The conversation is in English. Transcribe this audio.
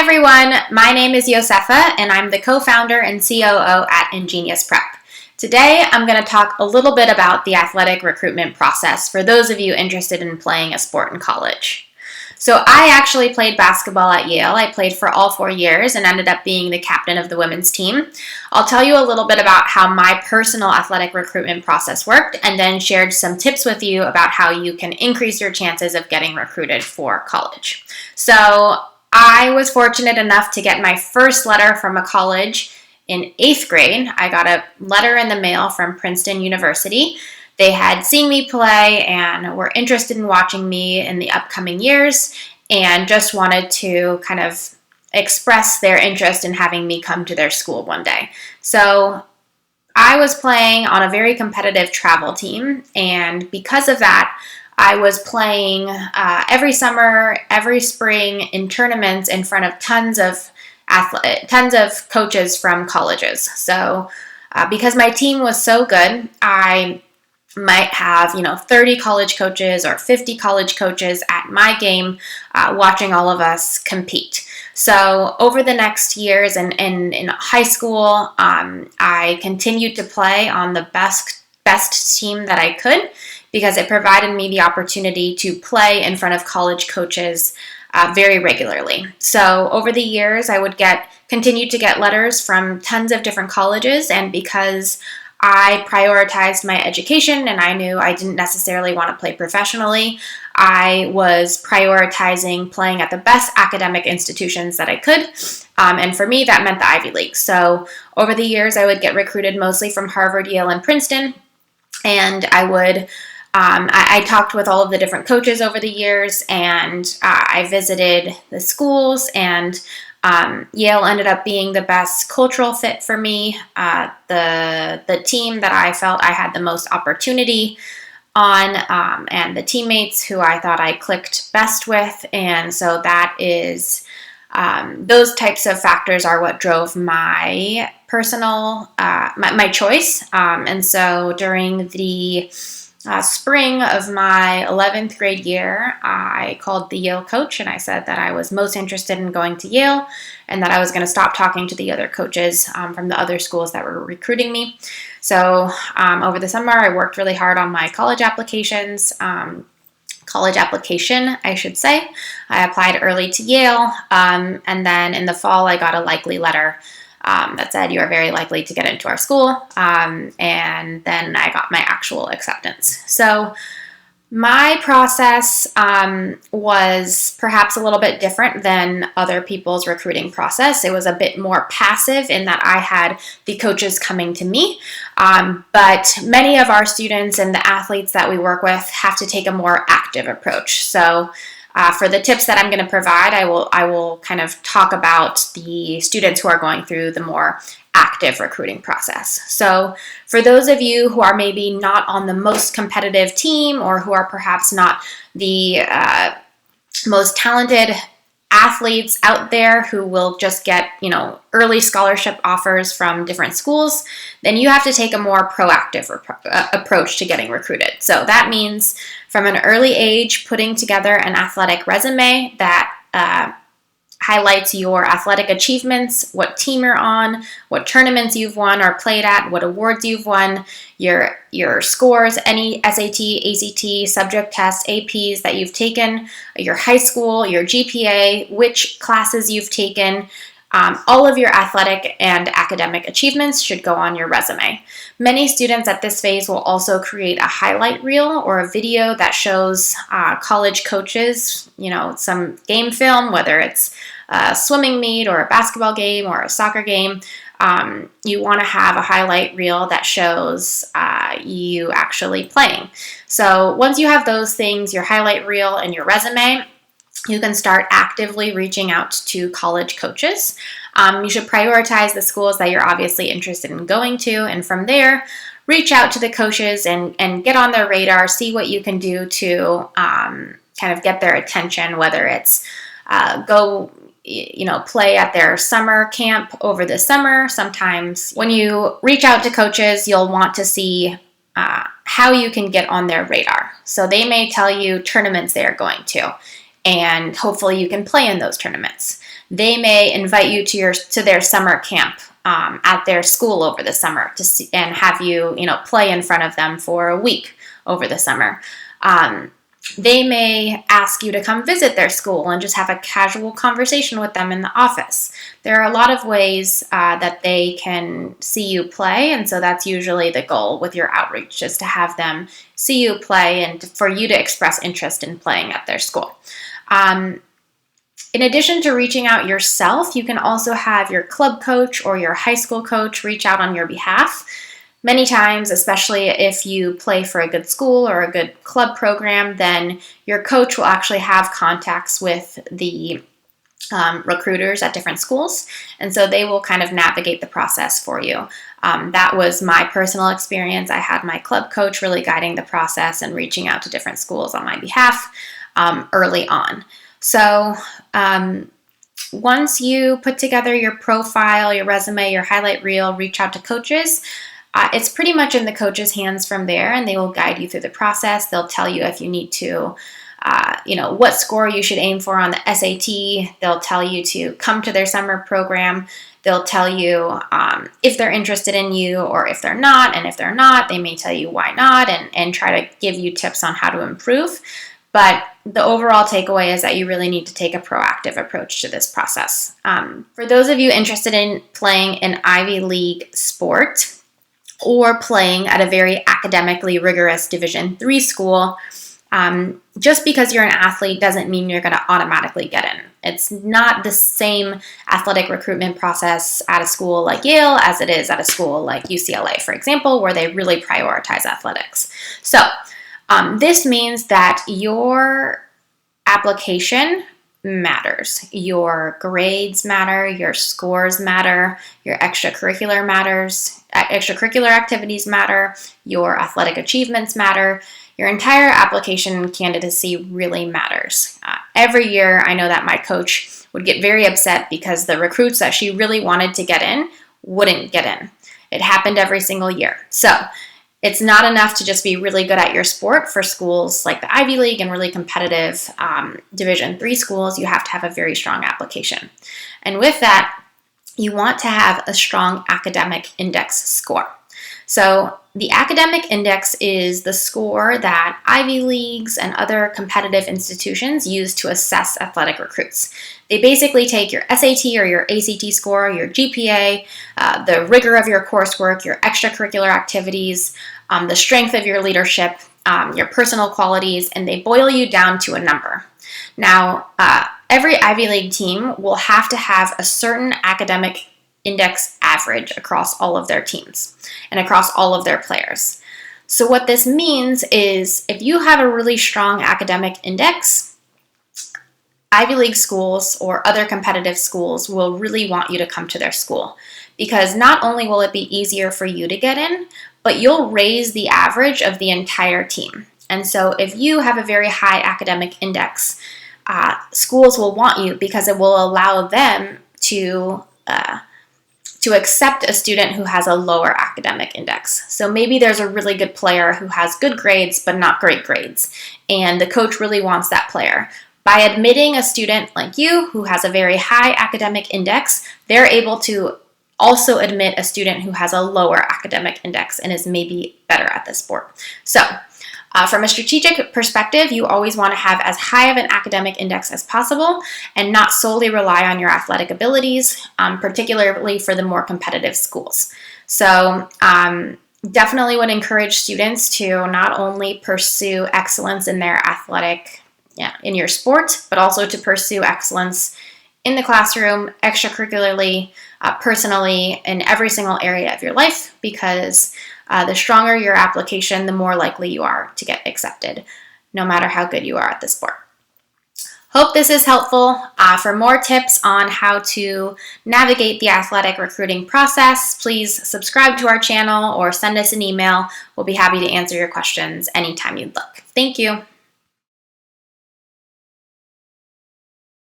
everyone, my name is Yosepha and I'm the co-founder and COO at Ingenious Prep. Today I'm going to talk a little bit about the athletic recruitment process for those of you interested in playing a sport in college. So I actually played basketball at Yale. I played for all 4 years and ended up being the captain of the women's team. I'll tell you a little bit about how my personal athletic recruitment process worked and then shared some tips with you about how you can increase your chances of getting recruited for college. So I was fortunate enough to get my first letter from a college in 8th grade. I got a letter in the mail from Princeton University. They had seen me play and were interested in watching me in the upcoming years and just wanted to kind of express their interest in having me come to their school one day. So I was playing on a very competitive travel team, and because of that, I was playing every summer, every spring in tournaments in front of tons of coaches from colleges. So because my team was so good, I might have 30 college coaches or 50 college coaches at my game watching all of us compete. So over the next years and in high school, I continued to play on the best team that I could, because it provided me the opportunity to play in front of college coaches very regularly. So over the years, I would continue to get letters from tons of different colleges, and because I prioritized my education and I knew I didn't necessarily want to play professionally, I was prioritizing playing at the best academic institutions that I could. And for me, that meant the Ivy League. So over the years, I would get recruited mostly from Harvard, Yale, and Princeton. And I talked with all of the different coaches over the years, and I visited the schools, and Yale ended up being the best cultural fit for me, the team that I felt I had the most opportunity on, and the teammates who I thought I clicked best with. And so that is, those types of factors are what drove my personal, my choice. And so during the spring of my 11th grade year, I called the Yale coach and I said that I was most interested in going to Yale and that I was going to stop talking to the other coaches from the other schools that were recruiting me. So over the summer, I worked really hard on my college application, I should say. I applied early to Yale, and then in the fall, I got a likely letter that said, "You are very likely to get into our school," and then I got my actual acceptance. So my process was perhaps a little bit different than other people's recruiting process. It was a bit more passive in that I had the coaches coming to me, but many of our students and the athletes that we work with have to take a more active approach. So for the tips that I'm going to provide, I will kind of talk about the students who are going through the more active recruiting process. So for those of you who are maybe not on the most competitive team, or who are perhaps not the most talented athletes out there who will just get, early scholarship offers from different schools, then you have to take a more proactive approach to getting recruited. So that means from an early age, putting together an athletic resume that highlights your athletic achievements, what team you're on, what tournaments you've won or played at, what awards you've won, your scores, any SAT, ACT, subject tests, APs that you've taken, your high school, your GPA, which classes you've taken. All of your athletic and academic achievements should go on your resume. Many students at this phase will also create a highlight reel or a video that shows college coaches, some game film, whether it's a swimming meet or a basketball game or a soccer game. You want to have a highlight reel that shows you actually playing. So once you have those things, your highlight reel and your resume, you can start actively reaching out to college coaches. You should prioritize the schools that you're obviously interested in going to, and from there, reach out to the coaches and get on their radar, see what you can do to kind of get their attention, whether it's go play at their summer camp over the summer. Sometimes when you reach out to coaches, you'll want to see how you can get on their radar. So they may tell you tournaments they are going to, and hopefully you can play in those tournaments. They may invite you to their summer camp at their school over the summer to see, and have you, play in front of them for a week over the summer. They may ask you to come visit their school and just have a casual conversation with them in the office. There are a lot of ways that they can see you play, and so that's usually the goal with your outreach, is to have them see you play and for you to express interest in playing at their school. In addition to reaching out yourself, you can also have your club coach or your high school coach reach out on your behalf. Many times, especially if you play for a good school or a good club program, then your coach will actually have contacts with the recruiters at different schools, and so they will kind of navigate the process for you. That was my personal experience. I had my club coach really guiding the process and reaching out to different schools on my behalf early on. So once you put together your profile, your resume, your highlight reel, reach out to coaches, it's pretty much in the coach's hands from there, and they will guide you through the process. They'll tell you if you need to, what score you should aim for on the SAT. They'll tell you to come to their summer program. They'll tell you if they're interested in you or if they're not, and if they're not, they may tell you why not and try to give you tips on how to improve. But the overall takeaway is that you really need to take a proactive approach to this process. For those of you interested in playing an Ivy League sport or playing at a very academically rigorous Division III school, just because you're an athlete doesn't mean you're going to automatically get in. It's not the same athletic recruitment process at a school like Yale as it is at a school like UCLA, for example, where they really prioritize athletics. So this means that your application matters. Your grades matter, your scores matter, your extracurricular activities matter, your athletic achievements matter. Your entire application candidacy really matters. Every year, I know that my coach would get very upset because the recruits that she really wanted to get in wouldn't get in. It happened every single year. So it's not enough to just be really good at your sport for schools like the Ivy League and really competitive Division III schools. You have to have a very strong application. And with that, you want to have a strong academic index score. So the academic index is the score that Ivy Leagues and other competitive institutions use to assess athletic recruits. They basically take your SAT or your ACT score, your GPA, the rigor of your coursework, your extracurricular activities, the strength of your leadership, your personal qualities, and they boil you down to a number. Now, every Ivy League team will have to have a certain academic index average across all of their teams and across all of their players. So what this means is if you have a really strong academic index, Ivy League schools or other competitive schools will really want you to come to their school, because not only will it be easier for you to get in, but you'll raise the average of the entire team. And so if you have a very high academic index, schools will want you because it will allow them to accept a student who has a lower academic index. So maybe there's a really good player who has good grades but not great grades, and the coach really wants that player. By admitting a student like you who has a very high academic index, they're able to also admit a student who has a lower academic index and is maybe better at the sport. So from a strategic perspective, you always want to have as high of an academic index as possible and not solely rely on your athletic abilities, particularly for the more competitive schools. So definitely would encourage students to not only pursue excellence in their in your sport, but also to pursue excellence in the classroom, extracurricularly, personally, in every single area of your life, because the stronger your application, the more likely you are to get accepted, no matter how good you are at the sport. Hope this is helpful. For more tips on how to navigate the athletic recruiting process, please subscribe to our channel or send us an email. We'll be happy to answer your questions anytime you'd like. Thank you.